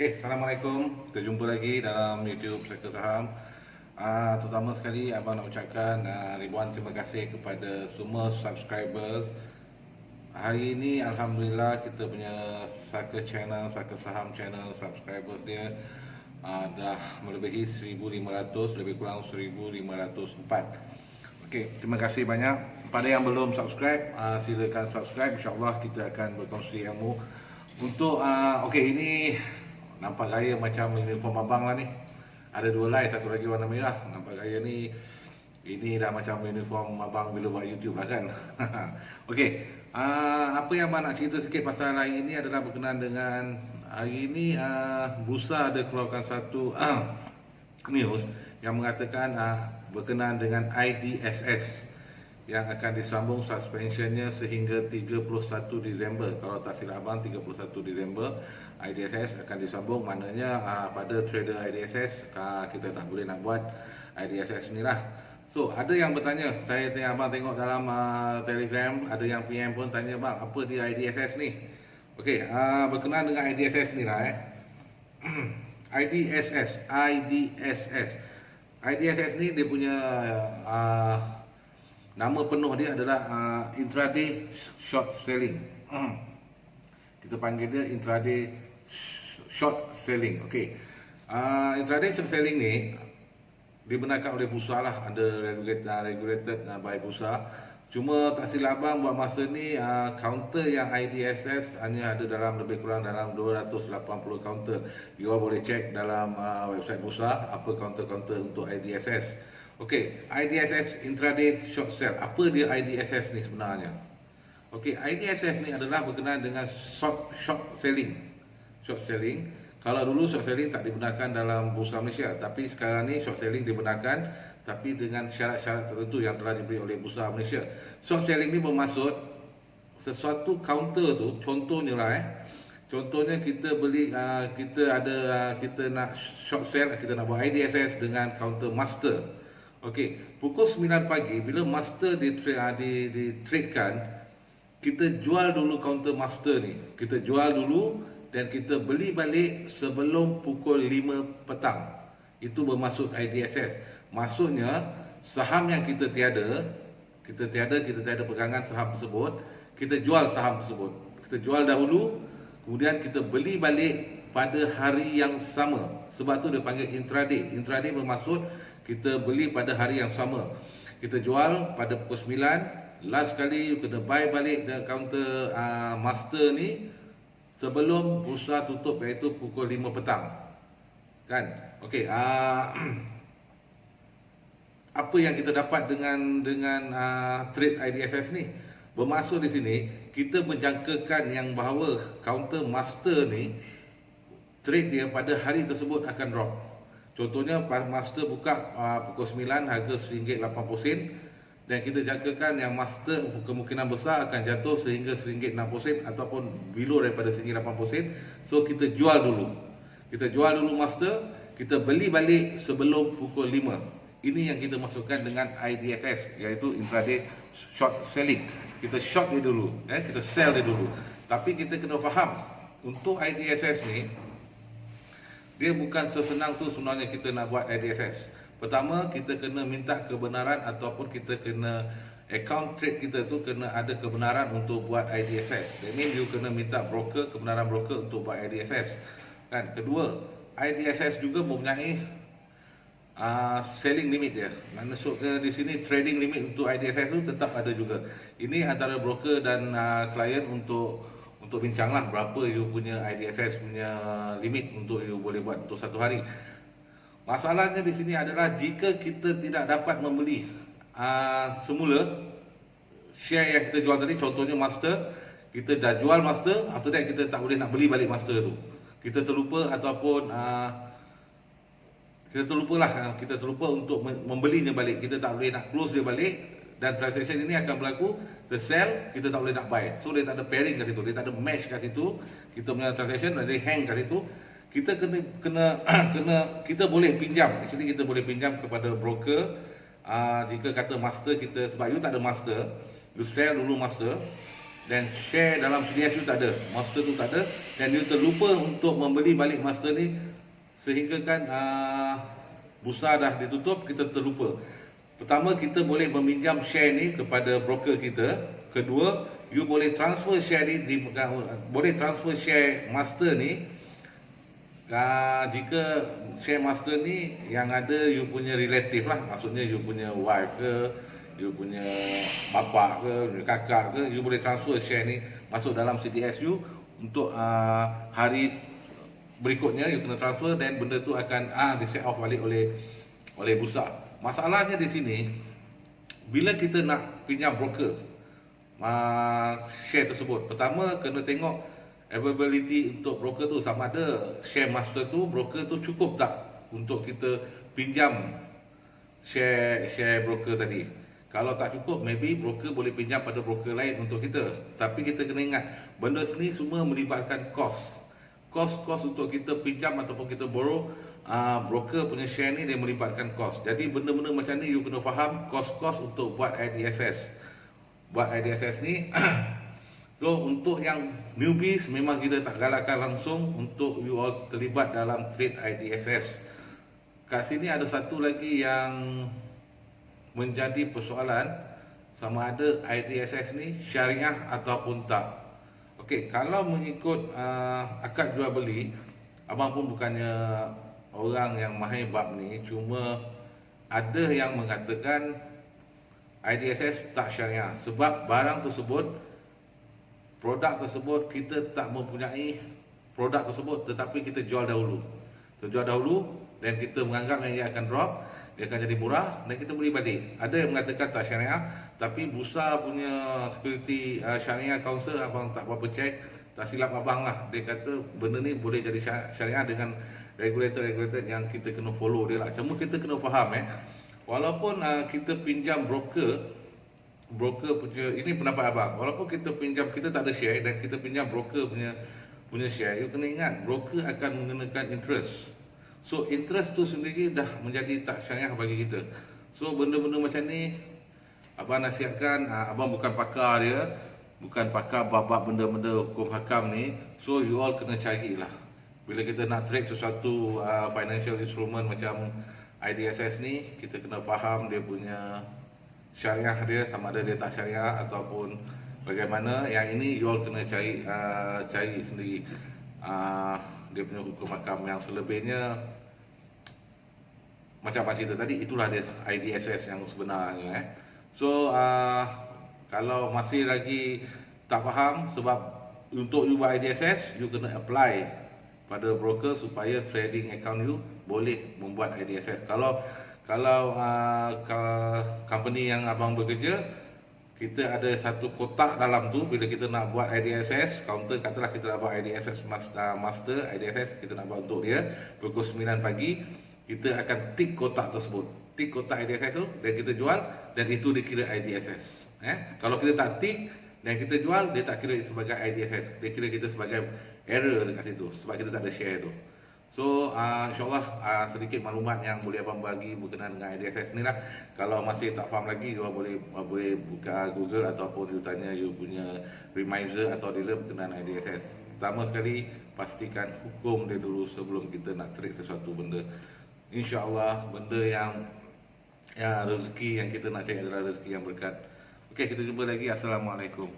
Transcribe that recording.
Okey, Assalamualaikum. Kita jumpa lagi dalam YouTube Sektor Saham. Terutama sekali abang nak ucapkan ribuan terima kasih kepada semua subscribers. Hari ini alhamdulillah kita punya Saka channel, Saka Saham channel subscribers dia dah melebihi 1500, lebih kurang 1504. Okey, terima kasih banyak. Pada yang belum subscribe, silakan subscribe. InsyaAllah kita akan berkongsi ilmu untuk okey, ini nampak gaya macam uniform abang lah ni. Ada dua lai, satu lagi warna merah. Nampak gaya ni, ini dah macam uniform abang bila buat YouTube lah kan. Okey, apa yang abang nak cerita sikit pasal hari ini adalah berkenaan dengan hari ini Bursa ada keluarkan satu news yang mengatakan berkenaan dengan IDSS yang akan disambung suspensionnya sehingga 31 Disember. Kalau tak silap abang, 31 Disember IDSS akan disambung. Maknanya pada trader IDSS kita tak boleh nak buat IDSS ni lah. So ada yang bertanya, saya tengok abang tengok dalam Telegram, ada yang PM pun tanya, bang apa dia IDSS ni? Okey, berkenaan dengan IDSS ni lah IDSS ni dia punya nama penuh dia adalah intraday short selling. Kita panggil dia intraday short selling. Okey. Intraday short selling ni dibenarkan oleh bursa lah, ada regulated by bursa. Cuma tak silap abang buat masa ni counter yang IDSS hanya ada dalam lebih kurang dalam 280 counter. You all boleh check dalam website bursa apa counter-counter untuk IDSS. Okey, IDSS intraday short sell. Apa dia IDSS ni sebenarnya? Okey, IDSS ni adalah berkenaan dengan short selling. Short selling. Kalau dulu short selling tak dibenarkan dalam Bursa Malaysia, tapi sekarang ni short selling dibenarkan tapi dengan syarat-syarat tertentu yang telah diberi oleh Bursa Malaysia. Short selling ni bermaksud sesuatu counter tu, contohnya lah contohnya kita beli kita nak short sell, kita nak buat IDSS dengan counter master. Okey, pukul 9 pagi bila master di-tradekan, kita jual dulu counter master ni. Kita jual dulu dan kita beli balik sebelum pukul 5 petang. Itu bermaksud IDSS. Maksudnya saham yang kita tiada pegangan saham tersebut, kita jual saham tersebut. Kita jual dahulu, kemudian kita beli balik pada hari yang sama. Sebab tu dia panggil intraday. Intraday bermaksud kita beli pada hari yang sama. Kita jual pada pukul 9, last kali you kena buy balik the counter master ni sebelum bursa tutup, iaitu pukul 5 petang. Kan? Okey, apa yang kita dapat dengan trade IDSS ni? Bermaksud di sini kita menjangkakan yang bahawa counter master ni trade dia pada hari tersebut akan drop. Contohnya master buka pukul 9 harga RM1.80 dan kita jangkakan yang master kemungkinan besar akan jatuh sehingga RM1.60 ataupun below daripada RM1.80. So kita jual dulu. Kita jual dulu master, kita beli balik sebelum pukul 5. Ini yang kita masukkan dengan IDSS, iaitu intraday short selling. Kita short dia dulu, kita sell dia dulu. Tapi kita kena faham, untuk IDSS ni dia bukan sesenang tu sebenarnya kita nak buat IDSS. Pertama, kita kena minta kebenaran ataupun kita kena account trade kita tu kena ada kebenaran untuk buat IDSS. That means you kena minta kebenaran broker untuk buat IDSS. Kan? Kedua, IDSS juga mempunyai selling limit dia. Maksudnya di sini trading limit untuk IDSS tu tetap ada juga. Ini antara broker dan klien untuk bincanglah berapa you punya IDSS punya limit untuk you boleh buat untuk satu hari. Masalahnya di sini adalah jika kita tidak dapat membeli semula share yang kita jual tadi, contohnya master, kita dah jual master, after that kita tak boleh nak beli balik master tu. Kita terlupa ataupun kita terlupa untuk membelinya balik. Kita tak boleh nak close dia balik dan transaction ini akan berlaku tersell, kita tak boleh nak buy. So dia tak ada pairing kat situ, dia tak ada match kat situ. Kita punya transaction ada hang kat situ. Kita kita boleh pinjam. Actually kita boleh pinjam kepada broker jika kata master kita, sebab you tak ada master, you sell dulu master. dan share dalam CDS you tak ada, master tu tak ada, dan you terlupa untuk membeli balik master ni, sehingga kan bursa dah ditutup, kita terlupa. Pertama, kita boleh meminjam share ni kepada broker kita. Kedua, you boleh transfer share ni boleh transfer share master ni jika share master ni yang ada you punya relative lah, maksudnya you punya wife ke, you punya bapa ke, you kakak ke, you boleh transfer share ni masuk dalam CDS you untuk hari berikutnya you kena transfer, dan benda tu akan di set off balik oleh bursa. Masalahnya di sini, bila kita nak pinjam broker share tersebut, pertama kena tengok availability untuk broker tu, sama ada share master tu, broker tu cukup tak untuk kita pinjam share broker tadi. Kalau tak cukup, maybe broker boleh pinjam pada broker lain untuk kita. Tapi kita kena ingat, benda sini semua melibatkan kos untuk kita pinjam ataupun kita borrow broker punya share ni, dia melibatkan kos. Jadi benda-benda macam ni you kena faham kos untuk buat IDSS. Buat IDSS ni so untuk yang newbies, memang kita tak galakkan langsung untuk you all terlibat dalam trade IDSS. Kat sini ada satu lagi yang menjadi persoalan, sama ada IDSS ni syariah ataupun tak. Okey, kalau mengikut akad jual beli, abang pun bukannya orang yang mahir bab ni, cuma ada yang mengatakan IDSS tak syariah sebab barang tersebut, produk tersebut, kita tak mempunyai produk tersebut, tetapi kita jual dahulu. Dan kita menganggap yang ia akan drop, dia akan jadi murah dan kita beli balik. Ada yang mengatakan tak syariah, tapi bursa punya security syariah council, abang tak berapa cek, tak silap abang lah, dia kata benda ni boleh jadi syariah dengan regulator yang kita kena follow dia lah. Cuma kita kena faham walaupun kita pinjam broker punya, ini pendapat abang, walaupun kita pinjam, kita tak ada share dan kita pinjam broker punya share, you kena ingat broker akan mengenakan interest. So interest tu sendiri dah menjadi tak syariah bagi kita. So benda-benda macam ni abang nasihatkan, abang bukan pakar dia, bukan pakar bab benda-benda hukum hakam ni. So you all kena carilah, bila kita nak trade sesuatu financial instrument macam IDSS ni, kita kena faham dia punya syariah dia, sama ada dia tak syariah ataupun bagaimana. Yang ini you all kena cari sendiri dia punya hukum hakam. Yang selebihnya macam abang cerita tadi, itulah dia IDSS yang sebenarnya. So kalau masih lagi tak faham, sebab untuk you buat IDSS, you kena apply pada broker supaya trading account you boleh membuat IDSS. Kalau company yang abang bekerja, kita ada satu kotak dalam tu, bila kita nak buat IDSS, counter katalah kita nak buat IDSS master IDSS, kita nak buat untuk dia pukul 9 pagi, kita akan tick kotak tersebut, tick kotak IDSS tu, dan kita jual, dan itu dikira IDSS. Kalau kita tak tick dan kita jual, dia tak kira sebagai IDSS, dia kira kita sebagai error dekat situ, sebab kita tak ada share tu. So insyaAllah sedikit maklumat yang boleh abang bagi berkenaan dengan IDSS ni lah. Kalau masih tak faham lagi, you boleh buka Google ataupun you tanya you punya reminder atau dealer berkenaan IDSS. Pertama sekali, pastikan hukum dia dulu sebelum kita nak trade sesuatu benda. InsyaAllah benda yang rezeki yang kita nak cari adalah rezeki yang berkat. Okey, kita jumpa lagi. Assalamualaikum.